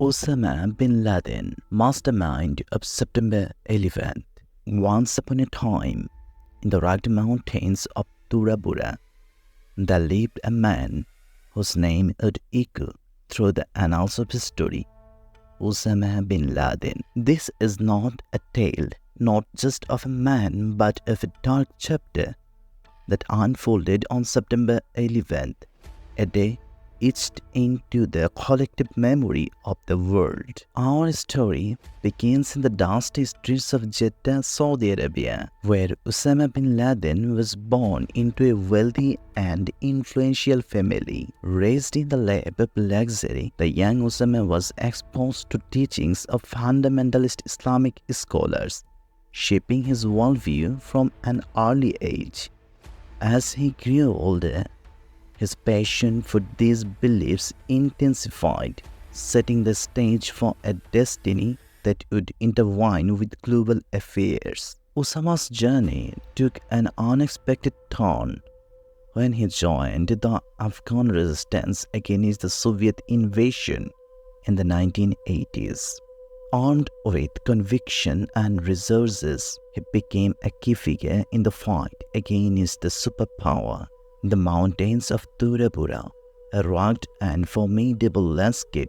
Osama bin Laden, mastermind of September 11th. Once upon a time, in the rugged mountains of Tura Bura, there lived a man whose name would echo through the annals of history, Osama bin Laden. This is not a tale, not just of a man, but of a dark chapter that unfolded on September 11th, a day etched into the collective memory of the world. Our story begins in the dusty streets of Jeddah, Saudi Arabia, where Osama bin Laden was born into a wealthy and influential family. Raised in the lap of luxury, the young Osama was exposed to teachings of fundamentalist Islamic scholars, shaping his worldview from an early age. As he grew older, his passion for these beliefs intensified, setting the stage for a destiny that would intertwine with global affairs. Osama's journey took an unexpected turn when he joined the Afghan resistance against the Soviet invasion in the 1980s. Armed with conviction and resources, he became a key figure in the fight against the superpower. The mountains of Tura Bura, a rugged and formidable landscape,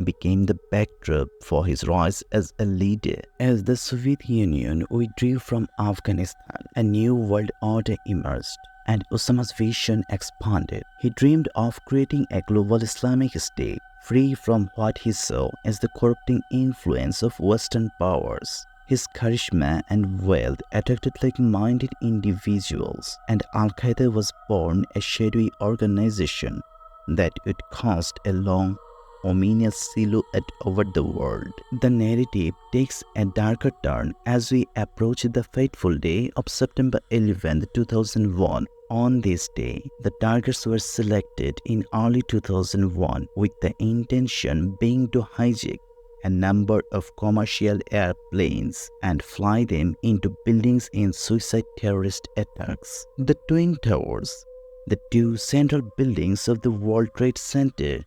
became the backdrop for his rise as a leader. As the Soviet Union withdrew from Afghanistan, a new world order emerged, and Osama's vision expanded. He dreamed of creating a global Islamic state, free from what he saw as the corrupting influence of Western powers. His charisma and wealth attracted like-minded individuals, and Al-Qaeda was born, a shadowy organization that would cast a long, ominous silhouette over the world. The narrative takes a darker turn as we approach the fateful day of September 11, 2001. On this day, the targets were selected in early 2001 with the intention being to hijack a number of commercial airplanes and fly them into buildings in suicide terrorist attacks. The Twin Towers, the two central buildings of the World Trade Center,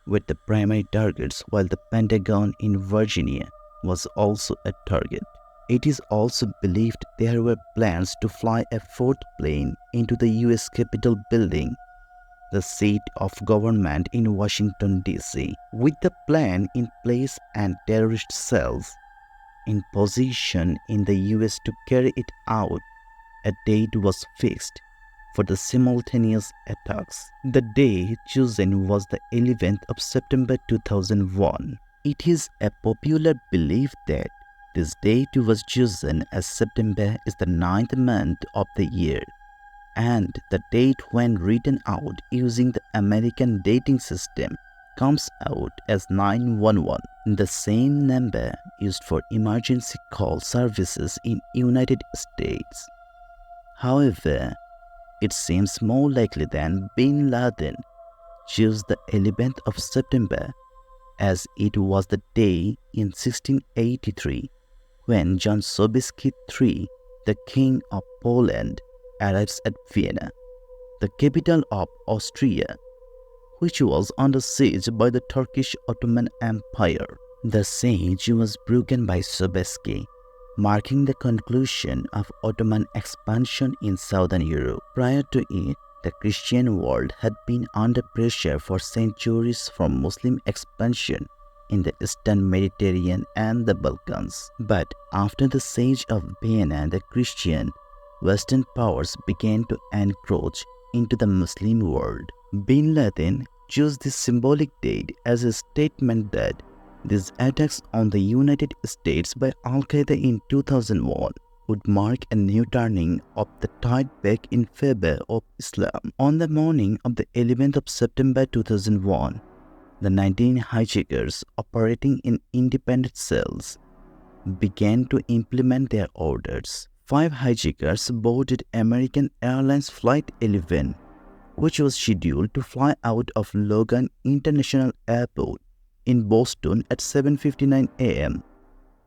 were the primary targets, while the Pentagon in Virginia was also a target. It is also believed there were plans to fly a fourth plane into the US Capitol building, the seat of government in Washington, D.C. With the plan in place and terrorist cells in position in the US to carry it out, a date was fixed for the simultaneous attacks. The day chosen was the 11th of September 2001. It is a popular belief that this date was chosen as September is the 9th month of the year, and the date when written out using the American dating system comes out as 911, the same number used for emergency call services in United States. However, it seems more likely that bin Laden chose the 11th of September, as it was the day in 1683 when John Sobieski III, the King of Poland, arrives at Vienna, the capital of Austria, which was under siege by the Turkish Ottoman Empire. The siege was broken by Sobieski, marking the conclusion of Ottoman expansion in southern Europe. Prior to it, the Christian world had been under pressure for centuries from Muslim expansion in the Eastern Mediterranean and the Balkans. But after the siege of Vienna, the Christian Western powers began to encroach into the Muslim world. Bin Laden chose this symbolic date as a statement that these attacks on the United States by Al-Qaeda in 2001 would mark a new turning of the tide back in favor of Islam. On the morning of the 11th of September 2001, the 19 hijackers operating in independent cells began to implement their orders. 5 hijackers boarded American Airlines Flight 11, which was scheduled to fly out of Logan International Airport in Boston at 7:59 a.m.,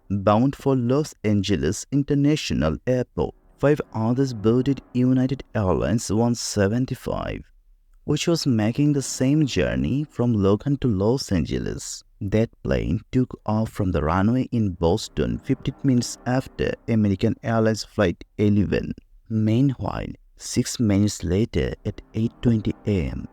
bound for Los Angeles International Airport. 5 others boarded United Airlines 175, which was making the same journey from Logan to Los Angeles. That plane took off from the runway in Boston 15 minutes after American Airlines Flight 11. Meanwhile, 6 minutes later at 8:20 a.m.,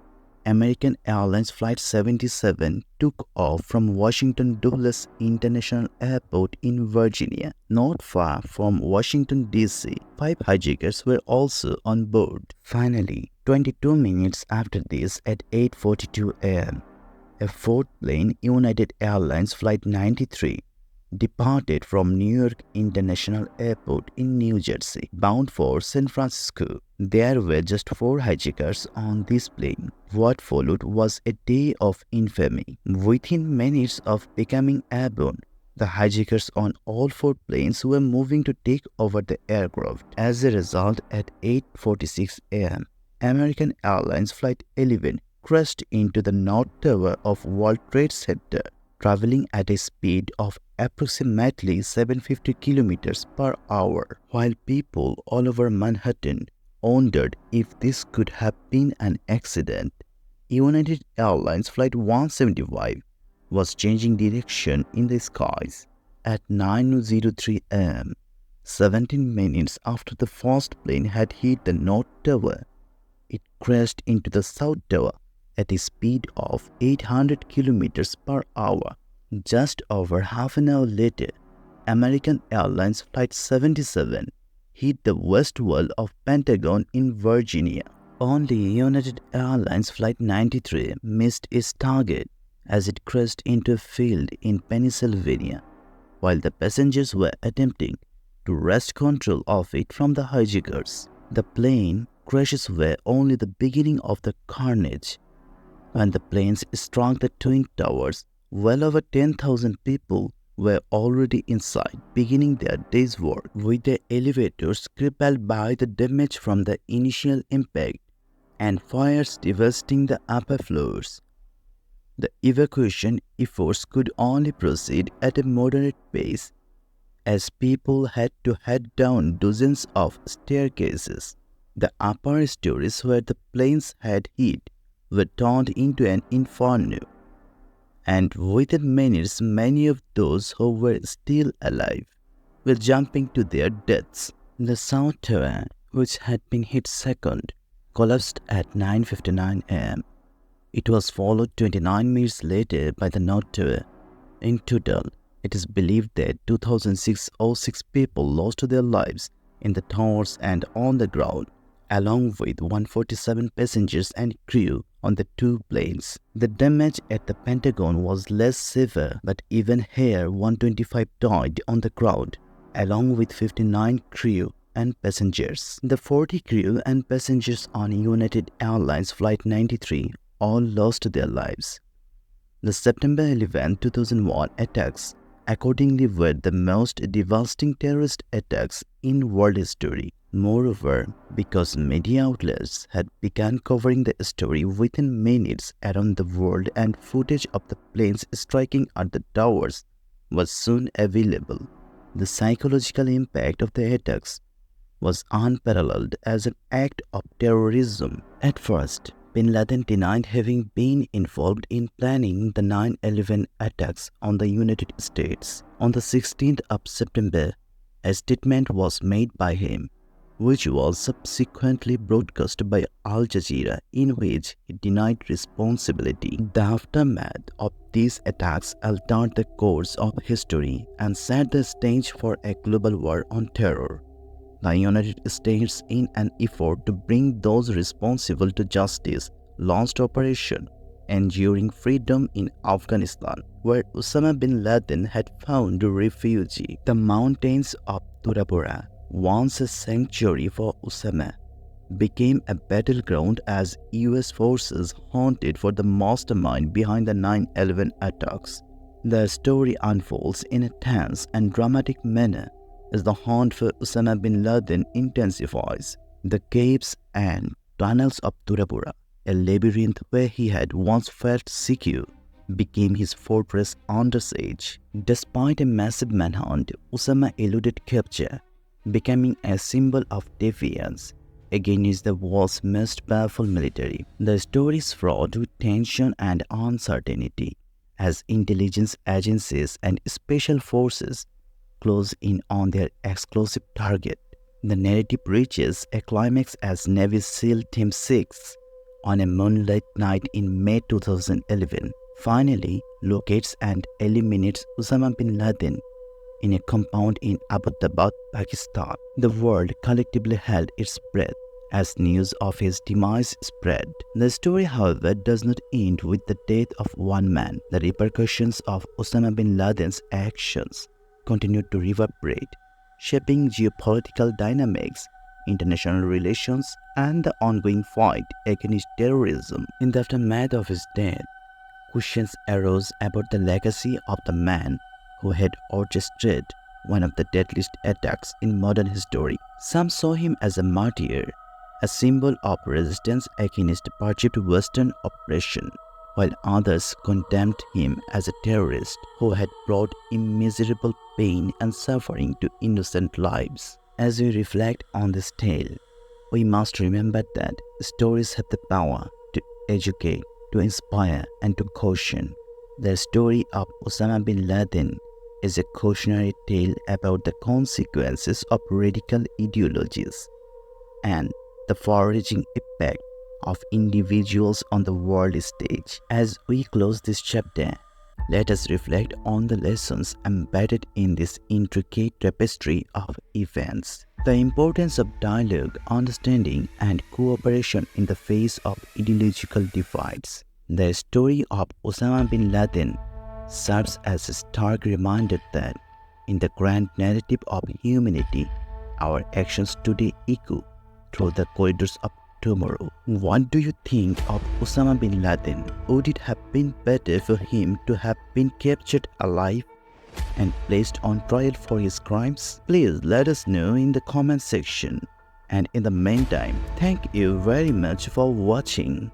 American Airlines Flight 77 took off from Washington Dulles International Airport in Virginia. Not far from Washington, D.C., 5 hijackers were also on board. Finally, 22 minutes after this at 8:42 a.m., a fourth plane, United Airlines Flight 93, departed from New York International Airport in New Jersey, bound for San Francisco. There were just 4 hijackers on this plane. What followed was a day of infamy. Within minutes of becoming airborne, the hijackers on all 4 planes were moving to take over the aircraft. As a result, at 8:46 a.m., American Airlines Flight 11 crashed into the North Tower of World Trade Center, traveling at a speed of approximately 750 kilometers per hour. While people all over Manhattan wondered if this could have been an accident, United Airlines Flight 175 was changing direction in the skies. At 9:03 a.m., 17 minutes after the first plane had hit the North Tower, it crashed into the South Tower at a speed of 800 kilometers per hour. Just over half an hour later, American Airlines Flight 77 hit the west wall of Pentagon in Virginia. Only United Airlines Flight 93 missed its target as it crashed into a field in Pennsylvania, while the passengers were attempting to wrest control of it from the hijackers. The plane crashes were only the beginning of the carnage. When the planes struck the Twin Towers, well over 10,000 people were already inside, beginning their day's work, with the elevators crippled by the damage from the initial impact and fires devastating the upper floors. The evacuation efforts could only proceed at a moderate pace, as people had to head down dozens of staircases. The upper stories where the planes had hit were turned into an inferno, and within minutes many of those who were still alive were jumping to their deaths. The South Tower, which had been hit second, collapsed at 9:59 a.m. It was followed 29 minutes later by the North Tower. In total, it is believed that 2,606 people lost their lives in the towers and on the ground, along with 147 passengers and crew on the 2 planes. The damage at the Pentagon was less severe, but even here 125 died on the ground, along with 59 crew and passengers. The 40 crew and passengers on United Airlines Flight 93 all lost their lives. The September 11, 2001 attacks accordingly were the most devastating terrorist attacks in world history. Moreover, because media outlets had begun covering the story within minutes around the world and footage of the planes striking at the towers was soon available, the psychological impact of the attacks was unparalleled as an act of terrorism. At first, bin Laden denied having been involved in planning the 9/11 attacks on the United States. On the 16th of September, a statement was made by him, which was subsequently broadcast by Al Jazeera, in which he denied responsibility. The aftermath of these attacks altered the course of history and set the stage for a global war on terror. The United States, in an effort to bring those responsible to justice, launched Operation Enduring Freedom in Afghanistan, where Osama bin Laden had found refuge. The mountains of Tura Bora, once a sanctuary for Osama, became a battleground as US forces hunted for the mastermind behind the 9/11 attacks. The story unfolds in a tense and dramatic manner as the hunt for Osama bin Laden intensifies. The caves and tunnels of Tura Bora, a labyrinth where he had once felt secure, became his fortress under siege. Despite a massive manhunt, Osama eluded capture, becoming a symbol of defiance, against the world's most powerful military. The story is fraught with tension and uncertainty as intelligence agencies and special forces close in on their exclusive target. The narrative reaches a climax as Navy SEAL Team 6, on a moonlight night in May 2011, finally locates and eliminates Osama bin Laden in a compound in Abbottabad, Pakistan. The world collectively held its breath as news of his demise spread. The story, however, does not end with the death of one man. The repercussions of Osama bin Laden's actions continued to reverberate, shaping geopolitical dynamics, international relations, and the ongoing fight against terrorism. In the aftermath of his death, questions arose about the legacy of the man who had orchestrated one of the deadliest attacks in modern history. Some saw him as a martyr, a symbol of resistance against perceived Western oppression, while others condemned him as a terrorist who had brought immeasurable pain and suffering to innocent lives. As we reflect on this tale, we must remember that stories have the power to educate, to inspire, and to caution. The story of Osama bin Laden is a cautionary tale about the consequences of radical ideologies and the far-reaching impact of individuals on the world stage. As we close this chapter, let us reflect on the lessons embedded in this intricate tapestry of events. The importance of dialogue, understanding, and cooperation in the face of ideological divides. The story of Osama bin Laden serves as a stark reminder that, in the grand narrative of humanity, our actions today echo through the corridors of tomorrow. What do you think of Osama bin Laden? Would it have been better for him to have been captured alive and placed on trial for his crimes? Please let us know in the comment section. And in the meantime, thank you very much for watching.